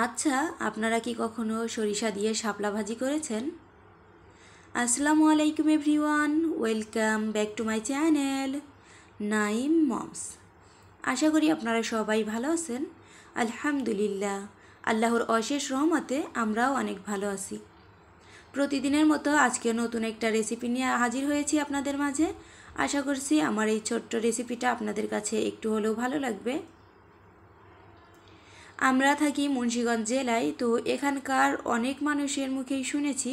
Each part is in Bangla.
আচ্ছা, আপনারা কি কখনো সরিষা দিয়ে শাপলা ভাজি করেছেন? আসসালামু আলাইকুম everyone, welcome back to my channel Naim moms. আশা করি আপনারা সবাই ভালো আছেন। আলহামদুলিল্লাহ, আল্লাহর অশেষ রহমতে আমরাও অনেক ভালো আছি। প্রতিদিনের মতো আজকে নতুন একটা রেসিপি নিয়ে হাজির হয়েছি আপনাদের মাঝে। আশা করছি আমার এই ছোট্ট রেসিপিটা আপনাদের কাছে একটু হলেও ভালো লাগবে। আমরা থাকি মুন্সিগঞ্জ জেলায়, তো এখানকার অনেক মানুষের মুখেই শুনেছি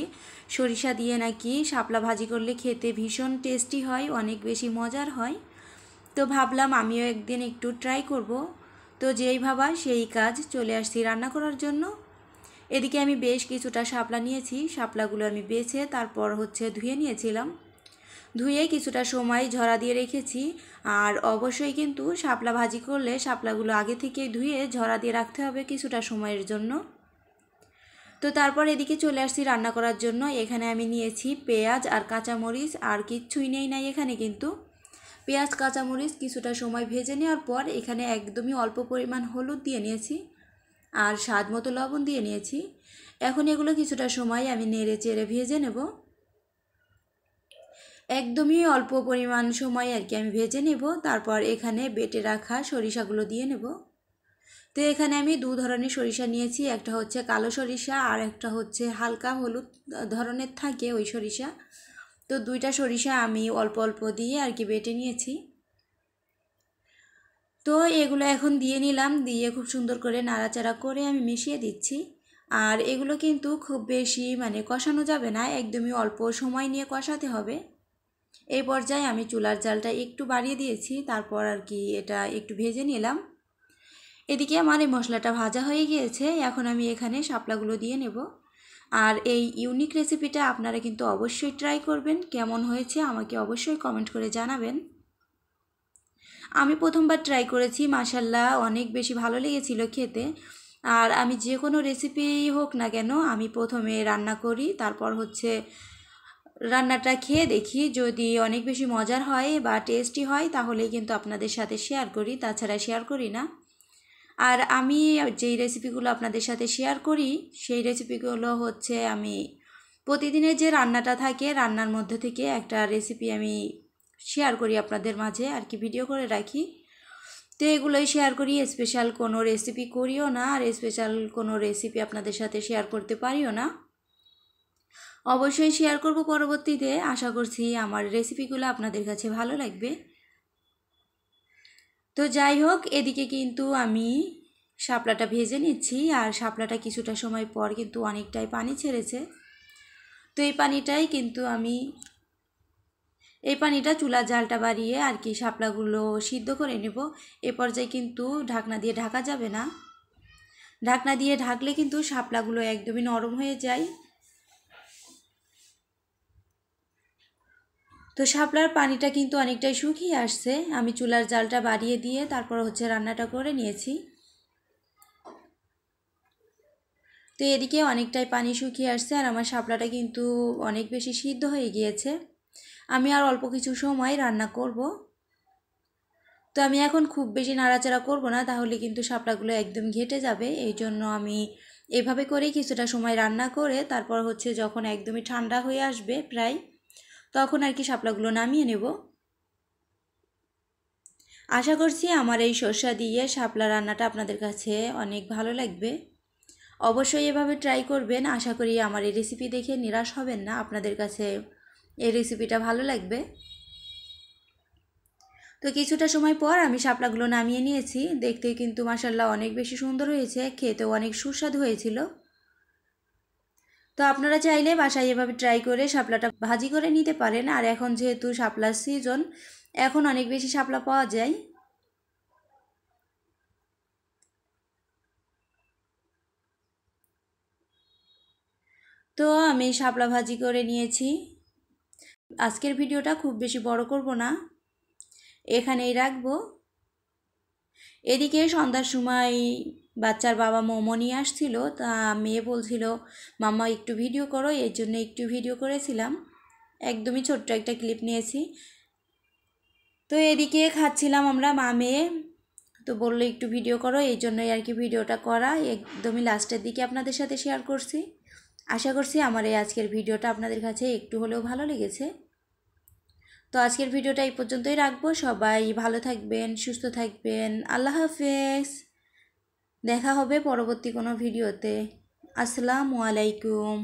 সরিষা দিয়ে নাকি শাপলা ভাজি করলে খেতে ভীষণ টেস্টি হয়, অনেক বেশি মজার হয়। তো ভাবলাম আমিও একদিন একটু ট্রাই করব। তো যেই ভাবা সেই কাজ, চলে আসছি রান্না করার জন্য। এদিকে আমি বেশ কিছুটা শাপলা নিয়েছি, শাপলাগুলো আমি বেছে তারপর ধুয়ে নিয়েছিলাম। ধুয়ে কিছুটা সময় ঝরা দিয়ে রেখেছি। আর অবশ্যই কিন্তু শাপলা ভাজি করলে শাপলাগুলো আগে থেকে ধুয়ে ঝরা দিয়ে রাখতে হবে কিছুটা সময়ের জন্য। তো তারপর এদিকে চলে আসছি রান্না করার জন্য। এখানে আমি নিয়েছি পেঁয়াজ আর কাঁচামরিচ, আর কিচ্ছুই নাই এখানে। কিন্তু পেঁয়াজ কাঁচামরিচ কিছুটা সময় ভেজে নেওয়ার পর এখানে একদমই অল্প পরিমাণ হলুদ দিয়ে নিয়েছি আর স্বাদ মতো লবণ দিয়ে নিয়েছি। এখন এগুলো কিছুটা সময় আমি নেড়ে চেড়ে ভেজে নেব। একদমই অল্প পরিমাণ সময় আমি ভেজে নেব। তারপর এখানে বেটে রাখা সরিষাগুলো দিয়ে নেব। তো এখানে আমি দু ধরনের সরিষা নিয়েছি, একটা হচ্ছে কালো সরিষা আর একটা হচ্ছে হালকা হলুদ ধরনের থাকে ওই সরিষা। তো দুইটা সরিষা আমি অল্প অল্প দিয়ে বেটে নিয়েছি। তো এগুলো এখন দিয়ে নিলাম, দিয়ে খুব সুন্দর করে নাড়াচাড়া করে আমি মিশিয়ে দিচ্ছি। আর এগুলো কিন্তু খুব বেশি কষানো যাবে না, একদমই অল্প সময় নিয়ে কষাতে হবে। এই পর্যায়ে আমি চুলার জালটা একটু বাড়িয়ে দিয়েছি, তারপর এটা একটু ভেজে নিলাম। এদিকে আমার এই মশলাটা ভাজা হয়ে গিয়েছে, এখন আমি এখানে শাপলাগুলো দিয়ে নেব। আর এই ইউনিক রেসিপিটা আপনারা কিন্তু অবশ্যই ট্রাই করবেন, কেমন হয়েছে আমাকে অবশ্যই কমেন্ট করে জানাবেন। আমি প্রথমবার ট্রাই করেছি, মাশাল্লাহ অনেক বেশি ভালো লেগেছিল খেতে। আর আমি যে কোনো রেসিপি হোক না কেন, আমি প্রথমে রান্না করি, তারপর রান্নাটা খেয়ে দেখি, যদি অনেক বেশি মজার হয় বা টেস্টি হয় তাহলেই কিন্তু আপনাদের সাথে শেয়ার করি, তাছাড়া শেয়ার করি না। আর আমি যেই রেসিপিগুলো আপনাদের সাথে শেয়ার করি সেই রেসিপিগুলো আমি প্রতিদিনের যে রান্নাটা থাকে রান্নার মধ্যে থেকে একটা রেসিপি আমি শেয়ার করি আপনাদের মাঝে, ভিডিও করে রাখি। তো এগুলোই শেয়ার করি, স্পেশাল কোনো রেসিপি করিও না, আর স্পেশাল কোনো রেসিপি আপনাদের সাথে শেয়ার করতে পারিও না। অবশ্যই শেয়ার করব পরবর্তীতে, আশা করছি আমার রেসিপিগুলো আপনাদের কাছে ভালো লাগবে। তো যাই হোক, এদিকে কিন্তু আমি শাপলাটা ভেজে নিচ্ছি, আর শাপলাটা কিছুটা সময় পর কিন্তু অনেকটাই পানি ছেড়েছে। তো এই পানিটা চুলার জালটা বাড়িয়ে শাপলাগুলো সিদ্ধ করে নেব। এ পর্যায়ে কিন্তু ঢাকনা দিয়ে ঢাকা যাবে না, ঢাকনা দিয়ে ঢাকলে কিন্তু শাপলাগুলো একদমই নরম হয়ে যায়। তো শাপলার পানিটা কিন্তু অনেকটাই শুকিয়ে আসছে, আমি চুলার জালটা বাড়িয়ে দিয়ে তারপর রান্নাটা করে নিয়েছি। তো এদিকে অনেকটাই পানি শুকিয়ে আসছে, আর আমার শাপলাটা কিন্তু অনেক বেশি সিদ্ধ হয়ে গিয়েছে। আমি আর অল্প কিছু সময় রান্না করব। তো আমি এখন খুব বেশি নাড়াচাড়া করব না, তাহলে কিন্তু শাপলাগুলো একদম ঘেটে যাবে। এই জন্য আমি এভাবে করেই কিছুটা সময় রান্না করে তারপর যখন একদমই ঠান্ডা হয়ে আসবে প্রায়, তখন শাপলাগুলো নামিয়ে নেব। আশা করছি আমার এই সরষা দিয়ে শাপলা রান্নাটা আপনাদের কাছে অনেক ভালো লাগবে। অবশ্যই এভাবে ট্রাই করবেন, আশা করি আমার এই রেসিপি দেখে নিরাশ হবেন না, আপনাদের কাছে এই রেসিপিটা ভালো লাগবে। তো কিছুটা সময় পর আমি শাপলাগুলো নামিয়ে নিয়েছি, দেখতে কিন্তু মাশাল্লাহ অনেক বেশি সুন্দর হয়েছে, খেতেও অনেক সুস্বাদু হয়েছিল। তো আপনারা চাইলে বাসায় এভাবে ট্রাই করে শাপলাটা ভাজি করে নিতে পারেন। আর এখন যেহেতু শাপলার সিজন, এখন অনেক বেশি শাপলা পাওয়া যায়। তো আমি শাপলা ভাজি করে নিয়েছি। আজকের ভিডিওটা খুব বেশি বড় করব না, এখানেই রাখবো। এদিকে সন্ধ্যার সময় বাচ্চার বাবা মোমো নিয়ে আসছিল, তা মেয়ে বলছিল মাম্মা একটু ভিডিও করো, এর জন্য একটু ভিডিও করেছিলাম, একদমই ছোট্ট একটা ক্লিপ নিয়েছি। তো এদিকে খাচ্ছিলাম আমরা মা মেয়ে। তো বললো একটু ভিডিও করো, এই জন্যই আর কি ভিডিওটা করা, একদমই লাস্টের দিকে আপনাদের সাথে শেয়ার করছি। আশা করছি আমার এই আজকের ভিডিওটা আপনাদের কাছে একটু হলেও ভালো লেগেছে। তো আজকের ভিডিওটা এই পর্যন্তই রাখবো। সবাই ভালো থাকবেন, সুস্থ থাকবেন। আল্লাহ হাফেজ। দেখা হবে পরবর্তী কোনো ভিডিওতে। আসসালামু আলাইকুম।